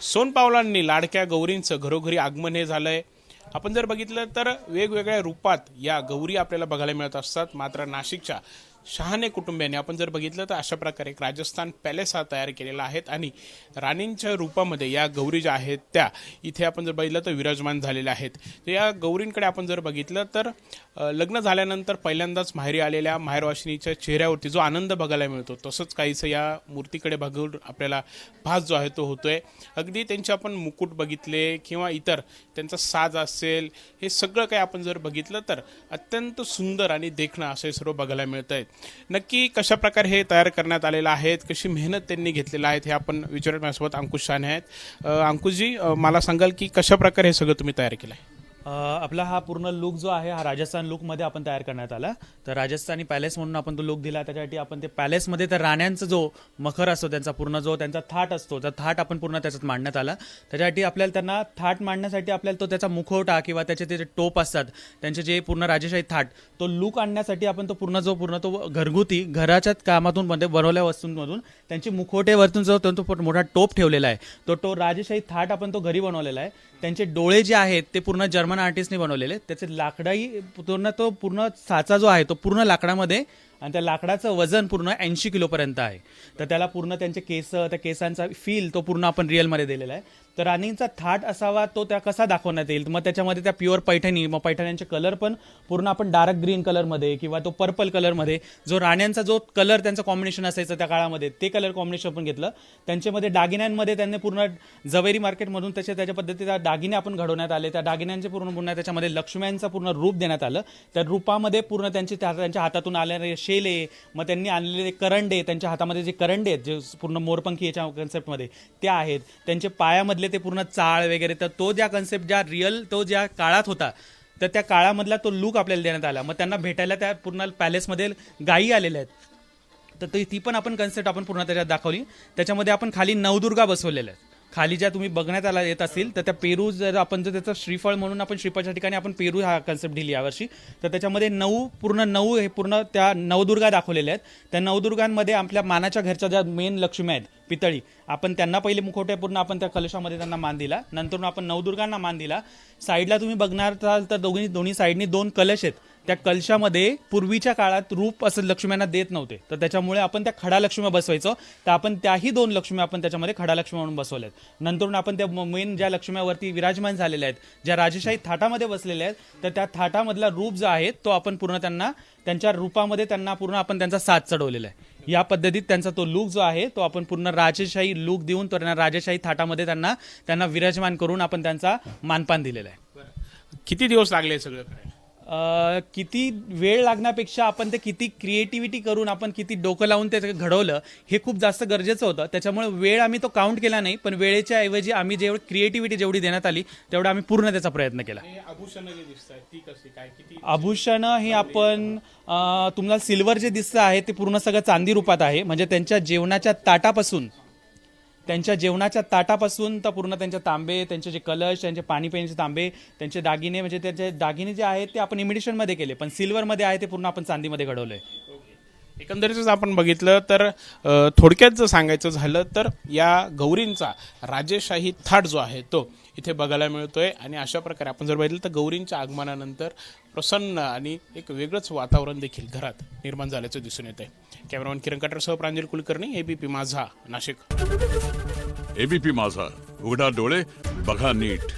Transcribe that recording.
सोनपावलांनी लाडक्या गौरींचं घरोघरी आगमन हे झालंय। आपण जर बघितलं तर वेगवेगळ्या रूपात या गौरी आपल्याला बघायला मिळत असतात। मात्र नाशिकच्या शहाणे कुटुंबियांनी आपण जर बघितलं तर अशा प्रकारे एक राजस्थान पॅलेस हा तयार केलेला आहे आणि राणींच्या रूपामध्ये या गौरी ज्या आहेत त्या इथे आपण जर बघितलं तर विराजमान झालेल्या आहेत। या गौरींकडे आपण जर बघितलं तर लग्न झाल्यानंतर पहिल्यांदाच माहेरी आलेल्या माहेरवाशिनीच्या चेहऱ्यावरती जो आनंद बघायला मिळतो तसंच काहीसं या मूर्तीकडे बघून आपल्याला भास जो आहे तो होतोय। अगदी त्यांचे आपण मुकुट बघितले किंवा इतर त्यांचा साज असेल, हे सगळं काही आपण जर बघितलं तर अत्यंत सुंदर आणि देखणं असे सर्व बघायला मिळतंय। नक्की कशा प्रकारे हे तयार करण्यात आलेलं आहे, कशी मेहनत त्यांनी घेतलेली आहे हे आपण विचारत माझ्यासोबत अंकुश शहाणे आहेत। अंकुशजी, मला सांगाल की कशा प्रकारे हे सगळं तुम्ही तयार केलं आहे? आपला हा पूर्ण लुक जो आहे हा राजस्थान लुकमध्ये आपण तयार करण्यात आला। तर राजस्थानी पॅलेस म्हणून आपण तो लुक दिला। त्याच्यासाठी आपण ते पॅलेसमध्ये तर राण्यांचा जो मखर असतो, त्यांचा पूर्ण जो त्यांचा थाट असतो, तर थाट आपण पूर्ण त्याच्यात मांडण्यात आला। त्याच्यासाठी आपल्याला त्यांना थाट मांडण्यासाठी आपल्याला तो त्याचा मुखवटा किंवा त्याचे ते टोप असतात, त्यांचे जे पूर्ण राजेशाही थाट, तो लुक आणण्यासाठी आपण तो पूर्ण तो घरगुती घराच्या कामातून बनवल्या वस्तूंमधून त्यांची मुखवटेवरतून जो तो मोठा टोप ठेवलेला आहे, तो राजेशाही थाट आपण तो घरी बनवलेला आहे। त्यांचे डोळे जे आहेत ते पूर्ण जर्मन आर्टिस्टने बनवलेले। त्याचे लाकडाही पूर्ण साचा जो आहे तो पूर्ण लाकडामध्ये, आणि त्या लाकडाचं वजन पूर्ण 80 किलोपर्यंत आहे। तर त्याला पूर्ण त्यांचे केस, त्या केसांचा फील तो पूर्ण आपण रिअलमध्ये दिलेला आहे। तर राणींचा थाट असावा तो त्या कसा दाखवण्यात येईल, मग त्याच्यामध्ये त्या प्युअर पैठणी, मग पैठण्यांचे कलर पण पूर्ण आपण डार्क ग्रीन कलरमध्ये किंवा तो पर्पल कलरमध्ये, जो राण्यांचा जो कलर त्यांचं कॉम्बिनेशन असायचं त्या काळामध्ये ते कलर कॉम्बिनेशन पण घेतलं। त्यांच्यामध्ये दागिन्यांमध्ये त्यांनी पूर्ण जवेरी मार्केटमधून त्याच्या पद्धतीचा दागिने आपण घडवण्यात आले। त्या दागिन्यांचे पूर्ण त्याच्यामध्ये लक्ष्म्यांचं पूर्ण रूप देण्यात आलं। त्या रूपामध्ये पूर्ण त्यांच्या हातातून आलेले शेले, मग त्यांनी आणलेले करंडे, त्यांच्या हातामध्ये जे करंडे आहेत जे पूर्ण मोरपंखी याच्या कन्सेप्टमध्ये ते आहेत, त्यांचे पायामधले ते पूर्ण चाळ वगैरे, तर तो ज्या कन्सेप्ट ज्या रिअल तो ज्या काळात होता तर त्या काळामधला तो लुक आपल्याला देण्यात आला। मग त्यांना भेटायला त्या पूर्ण पॅलेसमध्ये गायी आलेल्या आहेत, तर ती पण आपण कन्सेप्ट आपण पूर्ण त्याच्यात दाखवली। त्याच्यामध्ये आपण खाली नवदुर्गा बसवलेल्या आहेत। खाली ज्या तुम्ही बघण्यात आला येत असेल तर त्या पेरू जर आपण जर त्याचं श्रीफळ म्हणून आपण श्रीफळच्या ठिकाणी आपण पेरू हा कन्सेप्ट दिली यावर्षी। तर त्याच्यामध्ये नऊ हे पूर्ण त्या नवदुर्गा दाखवलेल्या आहेत। त्या नवदुर्गांमध्ये आपल्या मानाच्या घरच्या ज्या मेन लक्ष्मी आहेत पितळी, आपण त्यांना पहिले मुखवटे पूर्ण आपण त्या कलशामध्ये त्यांना मान दिला। नंतर आपण नवदुर्गांना मान दिला। साईडला तुम्ही बघणार असाल तर दोन्ही साईडनी 2 कलश आहेत। त्या कलशामध्ये पूर्वीच्या काळात रूप असं लक्ष्म्यांना देत नव्हते, तर त्याच्यामुळे आपण त्या खडा लक्ष्मी बसवायचो। तर आपण त्याही 2 लक्ष्मी आपण त्याच्यामध्ये खडा लक्ष्मी म्हणून बसवल्यात। नंतर आपण त्या मेन ज्या लक्ष्म्यावरती विराजमान झालेल्या आहेत, ज्या राजेशाही थाटामध्ये बसलेल्या आहेत, तर त्या थाटामधला रूप जो आहे तो आपण पूर्ण त्यांच्या रूपामध्ये त्यांना पूर्ण आपण त्यांचा साज चढवलेला आहे। या पद्धतीत त्यांचा तो लुक जो आहे तो आपण पूर्ण राजेशाही लुक देऊन तो राजेशाही थाटामध्ये त्यांना विराजमान करून आपण त्यांचा मानपान दिलेला आहे। किती दिवस लागले सगळं करायला? किती वेळ लागण्यापेक्षा आपण ते किती क्रिएटिव्हिटी करून आपण किती डोकं लावून ते घडवलं हे खूप जास्त गरजेचं होतं। त्याच्यामुळे वेळ आम्ही तो काउंट केला नाही, पण वेळेच्या ऐवजी आम्ही जेवढी क्रिएटिव्हिटी जेवढी देण्यात आली तेवढा आम्ही पूर्ण त्याचा प्रयत्न केला। आभूषण जे दिसतात ती कशी काय, किती आभूषण हे आपण तुम्हाला सिल्वर जे दिसतं आहे ते पूर्ण सगळं चांदी रूपात आहे। म्हणजे त्यांच्या जेवणाच्या ताटापासून तर पूर्ण त्यांचे तांबे, त्यांचे जे कलश, त्यांचे पाणी पिण्याचे तांबे, त्यांचे दागिने, म्हणजे त्यांचे दागिने जे आहेत ते आपण इमिटेशन मध्ये केले, पण सिल्वर मध्ये आहे ते पूर्ण आपण चांदीमध्ये घडवलंय। एकंदरीतच आपण बघितलं तर थोडक्यात जर सांगायचं झालं तर या गौरींचा राजेशाही थाट जो आहे तो इथे बघायला मिळतोय। आणि अशा प्रकारे आपण जर बघितलं तर गौरींच्या आगमनानंतर प्रसन्न आणि एक वेगळंच वातावरण देखील घरात निर्माण झाल्याचं दिसून येत आहे। कॅमेरामॅन किरण कटरसह प्रांजल कुलकर्णी, एबीपी माझा, नाशिक। एबीपी माझा, उघडा डोळे बघा नीट।